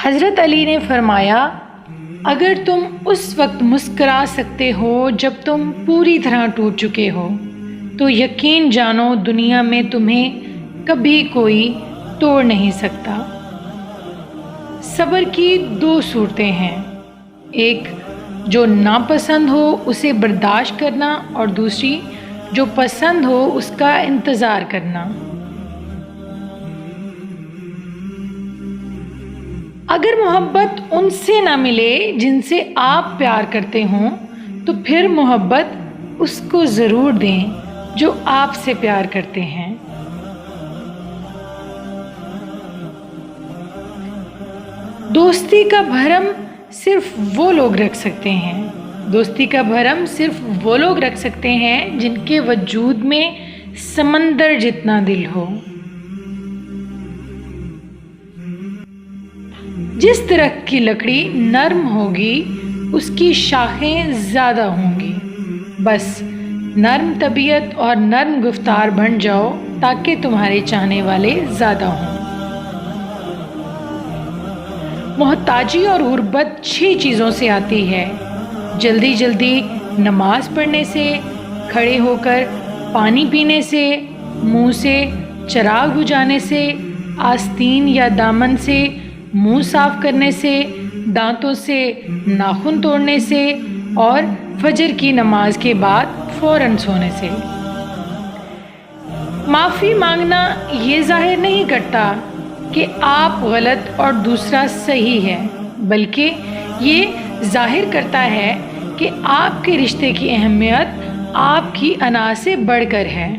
حضرت علی نے فرمایا، اگر تم اس وقت مسکرا سکتے ہو جب تم پوری طرح ٹوٹ چکے ہو تو یقین جانو دنیا میں تمہیں کبھی کوئی توڑ نہیں سکتا۔ صبر کی دو صورتیں ہیں، ایک جو ناپسند ہو اسے برداشت کرنا، اور دوسری جو پسند ہو اس کا انتظار کرنا۔ اگر محبت ان سے نہ ملے جن سے آپ پیار کرتے ہوں تو پھر محبت اس کو ضرور دیں جو آپ سے پیار کرتے ہیں۔ دوستی کا بھرم صرف وہ لوگ رکھ سکتے ہیں، دوستی کا بھرم صرف وہ لوگ رکھ سکتے ہیں جن کے وجود میں سمندر جتنا دل ہو۔ جس درخت کی لکڑی نرم ہوگی اس کی شاخیں زیادہ ہوں گی۔ بس نرم طبیعت اور نرم گفتار بن جاؤ تاکہ تمہارے چاہنے والے زیادہ ہوں۔ محتاجی اور غربت 6 چیزوں سے آتی ہے: جلدی جلدی نماز پڑھنے سے، کھڑے ہو کر پانی پینے سے، منہ سے چراغ بجھانے سے، آستین یا دامن سے منہ صاف کرنے سے، دانتوں سے ناخن توڑنے سے، اور فجر کی نماز کے بعد فوراً سونے سے۔ معافی مانگنا یہ ظاہر نہیں کرتا کہ آپ غلط اور دوسرا صحیح ہے، بلکہ یہ ظاہر کرتا ہے کہ آپ کے رشتے کی اہمیت آپ کی انا سے بڑھ کر ہے۔